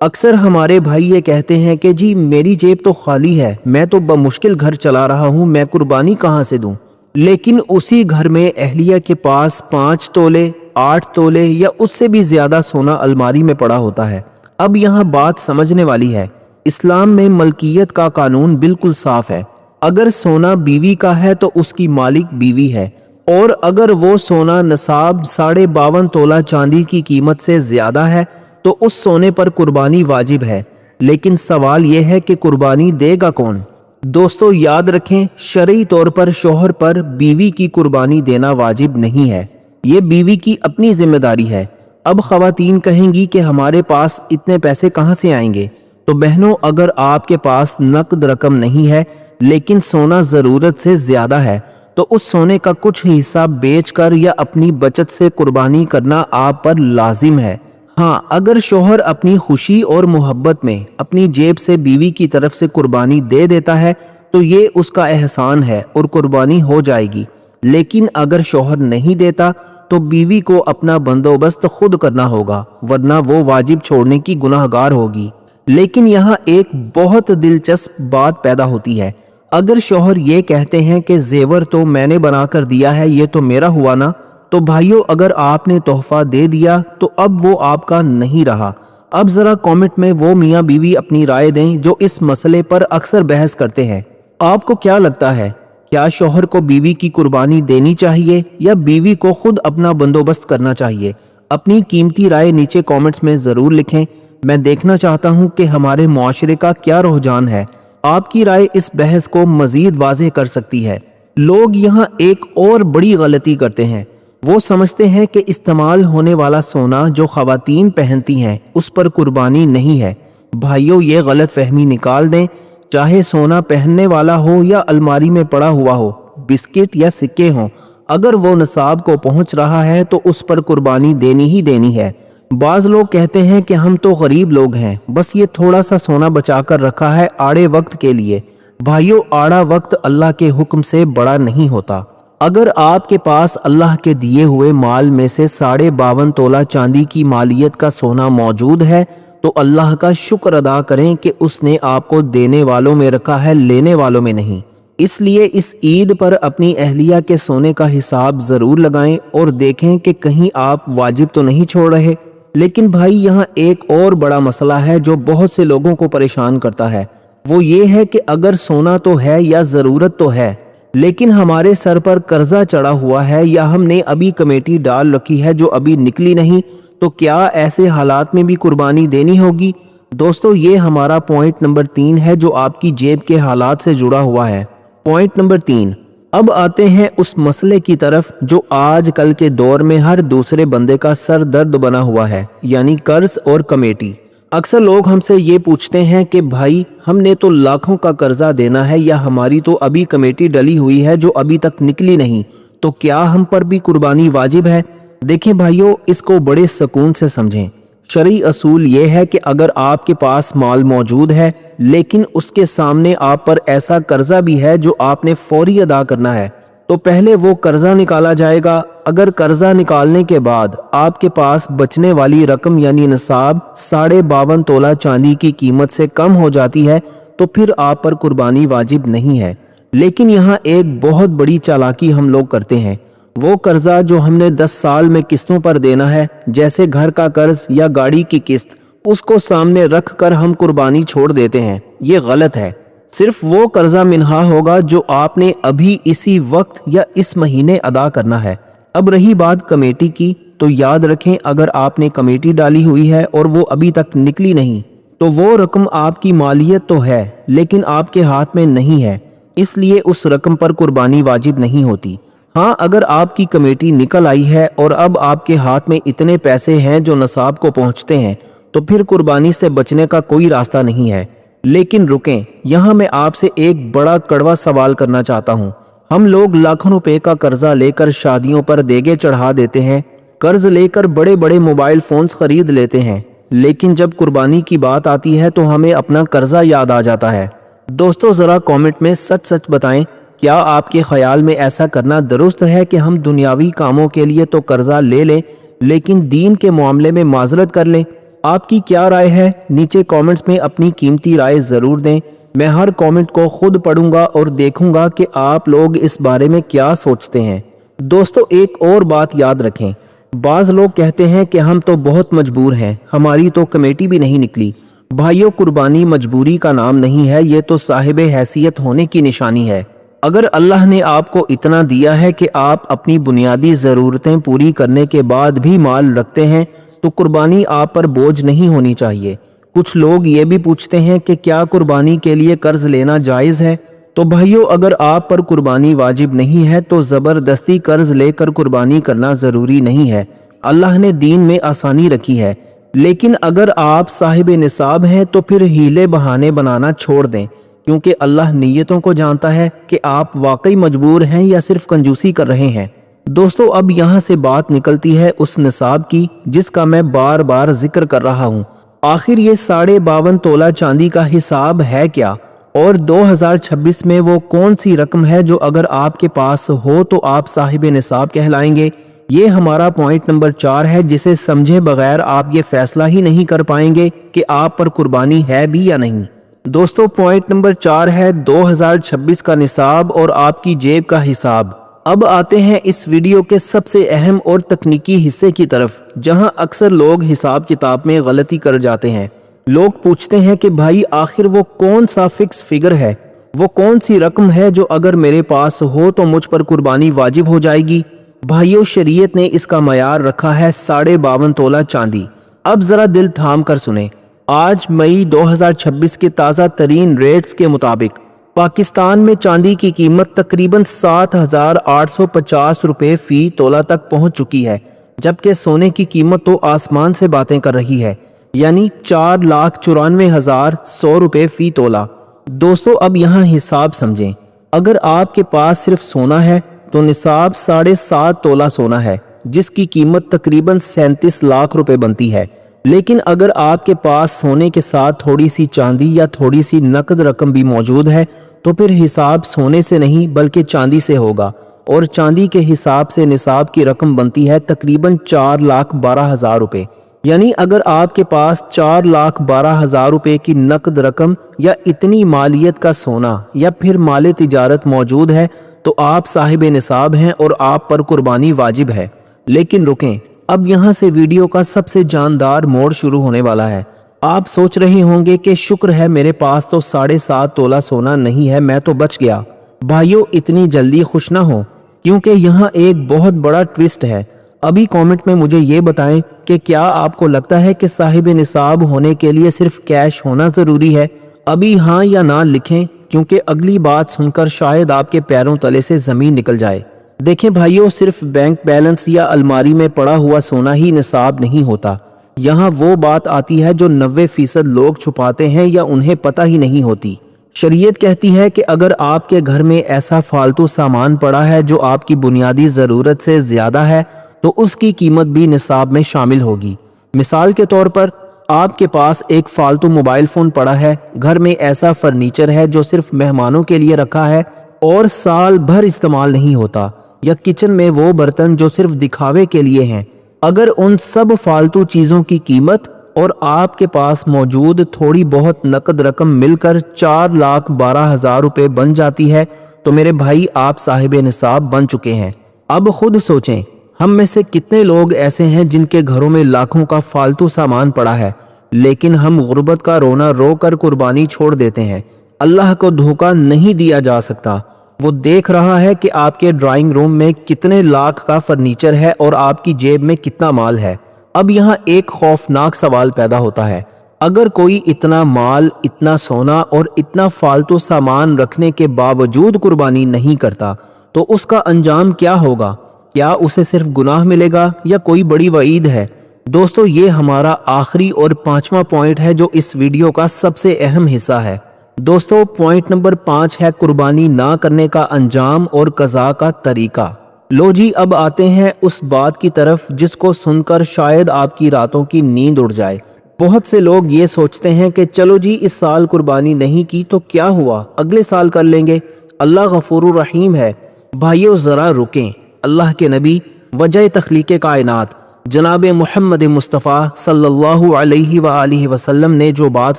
اکثر ہمارے بھائی یہ کہتے ہیں کہ جی میری جیب تو خالی ہے، میں تو بمشکل گھر چلا رہا ہوں، میں قربانی کہاں سے دوں؟ لیکن اسی گھر میں اہلیہ کے پاس 5 تولے 8 تولے یا اس سے بھی زیادہ سونا الماری میں پڑا ہوتا ہے۔ اب یہاں بات سمجھنے والی ہے۔ اسلام میں ملکیت کا قانون بالکل صاف ہے۔ اگر سونا بیوی کا ہے تو اس کی مالک بیوی ہے، اور اگر وہ سونا نصاب 52.5 تولہ چاندی کی قیمت سے زیادہ ہے تو اس سونے پر قربانی واجب ہے۔ لیکن سوال یہ ہے کہ قربانی دے گا کون؟ دوستو یاد رکھیں، شرعی طور پر شوہر پر بیوی کی قربانی دینا واجب نہیں ہے، یہ بیوی کی اپنی ذمہ داری ہے۔ اب خواتین کہیں گی کہ ہمارے پاس اتنے پیسے کہاں سے آئیں گے؟ تو بہنوں، اگر آپ کے پاس نقد رقم نہیں ہے لیکن سونا ضرورت سے زیادہ ہے تو اس سونے کا کچھ حصہ بیچ کر یا اپنی بچت سے قربانی کرنا آپ پر لازم ہے۔ ہاں، اگر شوہر اپنی خوشی اور محبت میں اپنی جیب سے بیوی کی طرف سے قربانی دے دیتا ہے تو یہ اس کا احسان ہے اور قربانی ہو جائے گی۔ لیکن اگر شوہر نہیں دیتا تو بیوی کو اپنا بندوبست خود کرنا ہوگا، ورنہ وہ واجب چھوڑنے کی گناہگار ہوگی۔ لیکن یہاں ایک بہت دلچسپ بات پیدا ہوتی ہے۔ اگر شوہر یہ کہتے ہیں کہ زیور تو میں نے بنا کر دیا ہے، یہ تو میرا ہوا نا، تو بھائیو اگر آپ نے تحفہ دے دیا تو اب وہ آپ کا نہیں رہا۔ اب ذرا کامنٹ میں وہ میاں بیوی اپنی رائے دیں جو اس مسئلے پر اکثر بحث کرتے ہیں۔ آپ کو کیا لگتا ہے، کیا شوہر کو بیوی کی قربانی دینی چاہیے یا بیوی کو خود اپنا بندوبست کرنا چاہیے؟ اپنی قیمتی رائے نیچے کامنٹس میں ضرور لکھیں۔ میں دیکھنا چاہتا ہوں کہ ہمارے معاشرے کا کیا رجحان ہے۔ آپ کی رائے اس بحث کو مزید واضح کر سکتی ہے۔ لوگ یہاں ایک اور بڑی غلطی کرتے ہیں، وہ سمجھتے ہیں کہ استعمال ہونے والا سونا جو خواتین پہنتی ہیں اس پر قربانی نہیں ہے۔ بھائیو، یہ غلط فہمی نکال دیں، چاہے سونا پہننے والا ہو یا الماری میں پڑا ہوا ہو، بسکٹ یا سکے ہوں، اگر وہ نصاب کو پہنچ رہا ہے تو اس پر قربانی دینی ہی دینی ہے۔ بعض لوگ کہتے ہیں کہ ہم تو غریب لوگ ہیں، بس یہ تھوڑا سا سونا بچا کر رکھا ہے آڑے وقت کے لیے۔ بھائیو، آڑا وقت اللہ کے حکم سے بڑا نہیں ہوتا۔ اگر آپ کے پاس اللہ کے دیے ہوئے مال میں سے 52.5 تولہ چاندی کی مالیت کا سونا موجود ہے تو اللہ کا شکر ادا کریں کہ اس نے آپ کو دینے والوں میں رکھا ہے، لینے والوں میں نہیں۔ اس لیے اس عید پر اپنی اہلیہ کے سونے کا حساب ضرور لگائیں اور دیکھیں کہ کہیں آپ واجب تو نہیں چھوڑ رہے۔ لیکن بھائی، یہاں ایک اور بڑا مسئلہ ہے جو بہت سے لوگوں کو پریشان کرتا ہے، وہ یہ ہے کہ اگر سونا تو ہے یا ضرورت تو ہے، لیکن ہمارے سر پر قرضہ چڑھا ہوا ہے یا ہم نے ابھی کمیٹی ڈال رکھی ہے جو ابھی نکلی نہیں، تو کیا ایسے حالات میں بھی قربانی دینی ہوگی؟ دوستو، یہ ہمارا پوائنٹ نمبر 3 ہے جو آپ کی جیب کے حالات سے جڑا ہوا ہے۔ Point number 3۔ اب آتے ہیں اس مسئلے کی طرف جو آج کل کے دور میں ہر دوسرے بندے کا سر درد بنا ہوا ہے، یعنی قرض اور کمیٹی۔ اکثر لوگ ہم سے یہ پوچھتے ہیں کہ بھائی، ہم نے تو لاکھوں کا قرضہ دینا ہے یا ہماری تو ابھی کمیٹی ڈلی ہوئی ہے جو ابھی تک نکلی نہیں، تو کیا ہم پر بھی قربانی واجب ہے؟ دیکھیں بھائیو، اس کو بڑے سکون سے سمجھیں۔ شرعی اصول یہ ہے کہ اگر آپ کے پاس مال موجود ہے لیکن اس کے سامنے آپ پر ایسا قرضہ بھی ہے جو آپ نے فوری ادا کرنا ہے تو پہلے وہ قرضہ نکالا جائے گا۔ اگر قرضہ نکالنے کے بعد آپ کے پاس بچنے والی رقم یعنی نصاب 52.5 تولہ چاندی کی قیمت سے کم ہو جاتی ہے تو پھر آپ پر قربانی واجب نہیں ہے۔ لیکن یہاں ایک بہت بڑی چالاکی ہم لوگ کرتے ہیں، وہ قرضہ جو ہم نے 10 سال میں قسطوں پر دینا ہے، جیسے گھر کا قرض یا گاڑی کی قسط، اس کو سامنے رکھ کر ہم قربانی چھوڑ دیتے ہیں۔ یہ غلط ہے۔ صرف وہ قرضہ منہا ہوگا جو آپ نے ابھی اسی وقت یا اس مہینے ادا کرنا ہے۔ اب رہی بات کمیٹی کی، تو یاد رکھیں اگر آپ نے کمیٹی ڈالی ہوئی ہے اور وہ ابھی تک نکلی نہیں تو وہ رقم آپ کی مالیت تو ہے لیکن آپ کے ہاتھ میں نہیں ہے، اس لیے اس رقم پر قربانی واجب نہیں ہوتی۔ ہاں، اگر آپ کی کمیٹی نکل آئی ہے اور اب آپ کے ہاتھ میں اتنے پیسے ہیں جو نصاب کو پہنچتے ہیں تو پھر قربانی سے بچنے کا کوئی راستہ نہیں ہے۔ لیکن رکیں، یہاں میں آپ سے ایک بڑا کڑوا سوال کرنا چاہتا ہوں۔ ہم لوگ لاکھوں روپے کا قرضہ لے کر شادیوں پر دیگے چڑھا دیتے ہیں، قرض لے کر بڑے بڑے موبائل فونز خرید لیتے ہیں، لیکن جب قربانی کی بات آتی ہے تو ہمیں اپنا قرضہ یاد آ جاتا ہے۔ دوستو، ذرا کامنٹ میں سچ سچ بتائیں، کیا آپ کے خیال میں ایسا کرنا درست ہے کہ ہم دنیاوی کاموں کے لیے تو قرضہ لے لیں لیکن دین کے معاملے میں معذرت کر لیں؟ آپ کی کیا رائے ہے؟ نیچے کامنٹس میں اپنی قیمتی رائے ضرور دیں۔ میں ہر کامنٹ کو خود پڑھوں گا اور دیکھوں گا کہ آپ لوگ اس بارے میں کیا سوچتے ہیں۔ دوستو ایک اور بات یاد رکھیں، بعض لوگ کہتے ہیں کہ ہم تو بہت مجبور ہیں، ہماری تو کمیٹی بھی نہیں نکلی۔ بھائیو، قربانی مجبوری کا نام نہیں ہے، یہ تو صاحب حیثیت ہونے کی نشانی ہے۔ اگر اللہ نے آپ کو اتنا دیا ہے کہ آپ اپنی بنیادی ضرورتیں پوری کرنے کے بعد بھی مال رکھتے ہیں تو قربانی آپ پر بوجھ نہیں ہونی چاہیے۔ کچھ لوگ یہ بھی پوچھتے ہیں کہ کیا قربانی کے لیے قرض لینا جائز ہے؟ تو بھائیو، اگر آپ پر قربانی واجب نہیں ہے تو زبردستی قرض لے کر قربانی کرنا ضروری نہیں ہے۔ اللہ نے دین میں آسانی رکھی ہے، لیکن اگر آپ صاحب نصاب ہیں تو پھر ہیلے بہانے بنانا چھوڑ دیں، کیونکہ اللہ نیتوں کو جانتا ہے کہ آپ واقعی مجبور ہیں یا صرف کنجوسی کر رہے ہیں۔ دوستو اب یہاں سے بات نکلتی ہے اس نصاب کی جس کا میں بار بار ذکر کر رہا ہوں۔ آخر یہ 52.5 تولہ چاندی کا حساب ہے کیا؟ اور 2026 میں وہ کون سی رقم ہے جو اگر آپ کے پاس ہو تو آپ صاحب نصاب کہلائیں گے؟ یہ ہمارا پوائنٹ نمبر 4 ہے، جسے سمجھے بغیر آپ یہ فیصلہ ہی نہیں کر پائیں گے کہ آپ پر قربانی ہے بھی یا نہیں۔ دوستو پوائنٹ نمبر 4 ہے 2026 کا نصاب اور آپ کی جیب کا حساب۔ اب آتے ہیں اس ویڈیو کے سب سے اہم اور تکنیکی حصے کی طرف، جہاں اکثر لوگ حساب کتاب میں غلطی کر جاتے ہیں۔ لوگ پوچھتے ہیں کہ بھائی آخر وہ کون سا فکس فگر ہے، وہ کون سی رقم ہے جو اگر میرے پاس ہو تو مجھ پر قربانی واجب ہو جائے گی؟ بھائیو، شریعت نے اس کا معیار رکھا ہے 52.5 تولہ چاندی۔ اب ذرا دل تھام کر سنیں، آج مئی 2026 کے تازہ ترین ریٹس کے مطابق پاکستان میں چاندی کی قیمت تقریباً 7,850 روپے فی تولہ تک پہنچ چکی ہے، جبکہ سونے کی قیمت تو آسمان سے باتیں کر رہی ہے، یعنی 4,94,100 روپے فی تولہ۔ دوستو اب یہاں حساب سمجھیں، اگر آپ کے پاس صرف سونا ہے تو نصاب 7.5 تولہ سونا ہے، جس کی قیمت تقریباً 37 لاکھ روپے بنتی ہے۔ لیکن اگر آپ کے پاس سونے کے ساتھ تھوڑی سی چاندی یا تھوڑی سی نقد رقم بھی موجود ہے تو پھر حساب سونے سے نہیں بلکہ چاندی سے ہوگا، اور چاندی کے حساب سے نصاب کی رقم بنتی ہے تقریباً 4,12,000 روپے۔ یعنی اگر آپ کے پاس 4,12,000 روپے کی نقد رقم یا اتنی مالیت کا سونا یا پھر مال تجارت موجود ہے تو آپ صاحب نصاب ہیں اور آپ پر قربانی واجب ہے۔ لیکن رکیں، اب یہاں سے ویڈیو کا سب سے جاندار موڑ شروع ہونے والا ہے۔ آپ سوچ رہے ہوں گے کہ شکر ہے میرے پاس تو 7.5 تولہ سونا نہیں ہے، میں تو بچ گیا۔ بھائیو، اتنی جلدی خوش نہ ہو، کیونکہ یہاں ایک بہت بڑا ٹویسٹ ہے۔ ابھی کامنٹ میں مجھے یہ بتائیں کہ کیا آپ کو لگتا ہے کہ صاحب نصاب ہونے کے لیے صرف کیش ہونا ضروری ہے؟ ابھی ہاں یا نہ لکھیں، کیونکہ اگلی بات سن کر شاید آپ کے پیروں تلے سے زمین نکل جائے۔ دیکھیں بھائیو، صرف بینک بیلنس یا الماری میں پڑا ہوا سونا ہی نصاب نہیں ہوتا۔ یہاں وہ بات آتی ہے جو 90% لوگ چھپاتے ہیں یا انہیں پتہ ہی نہیں ہوتی۔ شریعت کہتی ہے کہ اگر آپ کے گھر میں ایسا فالتو سامان پڑا ہے جو آپ کی بنیادی ضرورت سے زیادہ ہے تو اس کی قیمت بھی نصاب میں شامل ہوگی۔ مثال کے طور پر آپ کے پاس ایک فالتو موبائل فون پڑا ہے، گھر میں ایسا فرنیچر ہے جو صرف مہمانوں کے لیے رکھا ہے اور سال بھر استعمال نہیں ہوتا، یا کچن میں وہ برتن جو صرف دکھاوے کے لیے ہیں۔ اگر ان سب فالتو چیزوں کی قیمت اور آپ کے پاس موجود تھوڑی بہت نقد رقم مل کر 4,12,000 روپے بن جاتی ہے تو میرے بھائی آپ صاحب نصاب بن چکے ہیں۔ اب خود سوچیں، ہم میں سے کتنے لوگ ایسے ہیں جن کے گھروں میں لاکھوں کا فالتو سامان پڑا ہے، لیکن ہم غربت کا رونا رو کر قربانی چھوڑ دیتے ہیں۔ اللہ کو دھوکہ نہیں دیا جا سکتا، وہ دیکھ رہا ہے کہ آپ کے ڈرائنگ روم میں کتنے لاکھ کا فرنیچر ہے اور آپ کی جیب میں کتنا مال ہے۔ اب یہاں ایک خوفناک سوال پیدا ہوتا ہے، اگر کوئی اتنا مال، اتنا سونا اور اتنا فالتو سامان رکھنے کے باوجود قربانی نہیں کرتا تو اس کا انجام کیا ہوگا؟ کیا اسے صرف گناہ ملے گا یا کوئی بڑی وعید ہے؟ دوستو یہ ہمارا آخری اور 5واں پوائنٹ ہے جو اس ویڈیو کا سب سے اہم حصہ ہے۔ دوستو پوائنٹ نمبر 5 ہے قربانی نہ کرنے کا انجام اور قضا کا طریقہ۔ لو جی، اب آتے ہیں اس بات کی طرف جس کو سن کر شاید آپ کی راتوں کی نیند اڑ جائے۔ بہت سے لوگ یہ سوچتے ہیں کہ چلو جی اس سال قربانی نہیں کی تو کیا ہوا، اگلے سال کر لیں گے، اللہ غفور الرحیم ہے۔ بھائیو ذرا رکیں، اللہ کے نبی وجہ تخلیق کائنات جناب محمد مصطفیٰ صلی اللہ علیہ وآلہ وسلم نے جو بات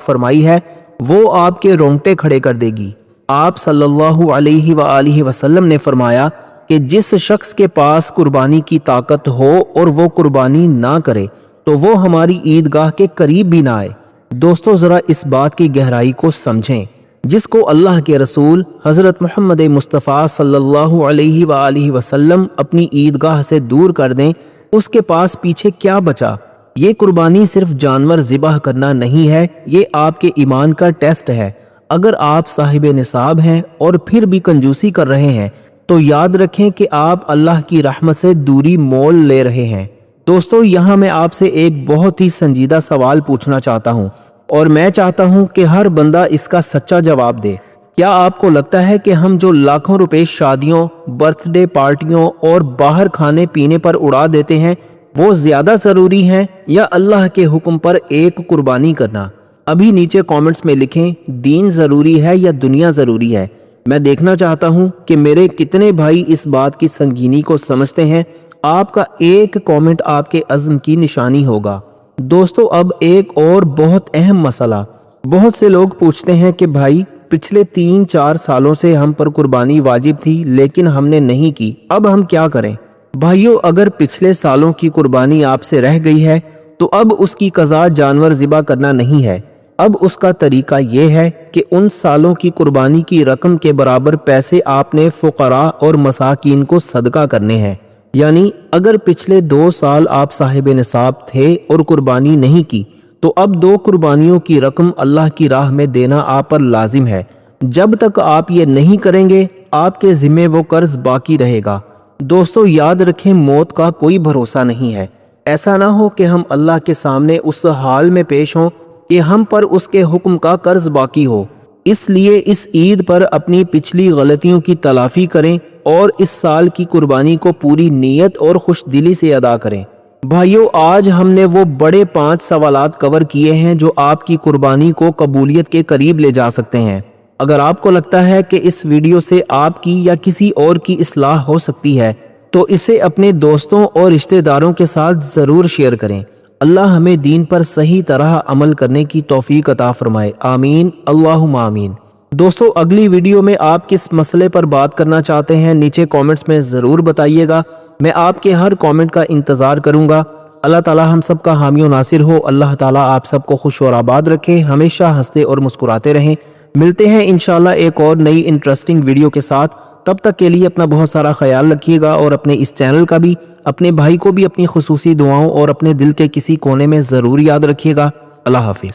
فرمائی ہے وہ آپ کے رونگٹے کھڑے کر دے گی۔ آپ صلی اللہ علیہ وآلہ وسلم نے فرمایا کہ جس شخص کے پاس قربانی کی طاقت ہو اور وہ قربانی نہ کرے تو وہ ہماری عیدگاہ کے قریب بھی نہ آئے۔ دوستو ذرا اس بات کی گہرائی کو سمجھیں، جس کو اللہ کے رسول حضرت محمد مصطفیٰ صلی اللہ علیہ وآلہ وسلم اپنی عیدگاہ سے دور کر دیں، اس کے پاس پیچھے کیا بچا؟ یہ قربانی صرف جانور ذبح کرنا نہیں ہے، یہ آپ کے ایمان کا ٹیسٹ ہے۔ اگر آپ صاحب نصاب ہیں اور پھر بھی کنجوسی کر رہے ہیں تو یاد رکھیں کہ آپ اللہ کی رحمت سے دوری مول لے رہے ہیں۔ دوستو یہاں میں آپ سے ایک بہت ہی سنجیدہ سوال پوچھنا چاہتا ہوں اور میں چاہتا ہوں کہ ہر بندہ اس کا سچا جواب دے۔ کیا آپ کو لگتا ہے کہ ہم جو لاکھوں روپے شادیوں، برتھ ڈے پارٹیوں اور باہر کھانے پینے پر اڑا دیتے ہیں وہ زیادہ ضروری ہیں یا اللہ کے حکم پر ایک قربانی کرنا؟ ابھی نیچے کامنٹس میں لکھیں دین ضروری ہے یا دنیا ضروری ہے۔ میں دیکھنا چاہتا ہوں کہ میرے کتنے بھائی اس بات کی سنگینی کو سمجھتے ہیں۔ آپ کا ایک کامنٹ آپ کے عزم کی نشانی ہوگا۔ دوستو اب ایک اور بہت اہم مسئلہ، بہت سے لوگ پوچھتے ہیں کہ بھائی پچھلے 3-4 سالوں سے ہم پر قربانی واجب تھی لیکن ہم نے نہیں کی، اب ہم کیا کریں؟ بھائیو اگر پچھلے سالوں کی قربانی آپ سے رہ گئی ہے تو اب اس کی قضا جانور ذبح کرنا نہیں ہے، اب اس کا طریقہ یہ ہے کہ ان سالوں کی قربانی کی رقم کے برابر پیسے آپ نے فقراء اور مساکین کو صدقہ کرنے ہیں۔ یعنی اگر پچھلے 2 سال آپ صاحب نصاب تھے اور قربانی نہیں کی تو اب 2 قربانیوں کی رقم اللہ کی راہ میں دینا آپ پر لازم ہے۔ جب تک آپ یہ نہیں کریں گے آپ کے ذمہ وہ قرض باقی رہے گا۔ دوستو یاد رکھیں موت کا کوئی بھروسہ نہیں ہے، ایسا نہ ہو کہ ہم اللہ کے سامنے اس حال میں پیش ہوں کہ ہم پر اس کے حکم کا قرض باقی ہو۔ اس لیے اس عید پر اپنی پچھلی غلطیوں کی تلافی کریں اور اس سال کی قربانی کو پوری نیت اور خوش دلی سے ادا کریں۔ بھائیو آج ہم نے وہ بڑے 5 سوالات کور کیے ہیں جو آپ کی قربانی کو قبولیت کے قریب لے جا سکتے ہیں۔ اگر آپ کو لگتا ہے کہ اس ویڈیو سے آپ کی یا کسی اور کی اصلاح ہو سکتی ہے تو اسے اپنے دوستوں اور رشتہ داروں کے ساتھ ضرور شیئر کریں۔ اللہ ہمیں دین پر صحیح طرح عمل کرنے کی توفیق عطا فرمائے، آمین اللہم آمین۔ دوستو اگلی ویڈیو میں آپ کس مسئلے پر بات کرنا چاہتے ہیں نیچے کامنٹس میں ضرور بتائیے گا، میں آپ کے ہر کامنٹ کا انتظار کروں گا۔ اللہ تعالی ہم سب کا حامی و ناصر ہو، اللہ تعالی آپ سب کو خوش اور آباد رکھے، ہمیشہ ہنستے اور مسکراتے رہیں۔ ملتے ہیں انشاءاللہ ایک اور نئی انٹرسٹنگ ویڈیو کے ساتھ، تب تک کے لیے اپنا بہت سارا خیال رکھیے گا اور اپنے اس چینل کا بھی، اپنے بھائی کو بھی اپنی خصوصی دعاؤں اور اپنے دل کے کسی کونے میں ضرور یاد رکھیے گا۔ اللہ حافظ۔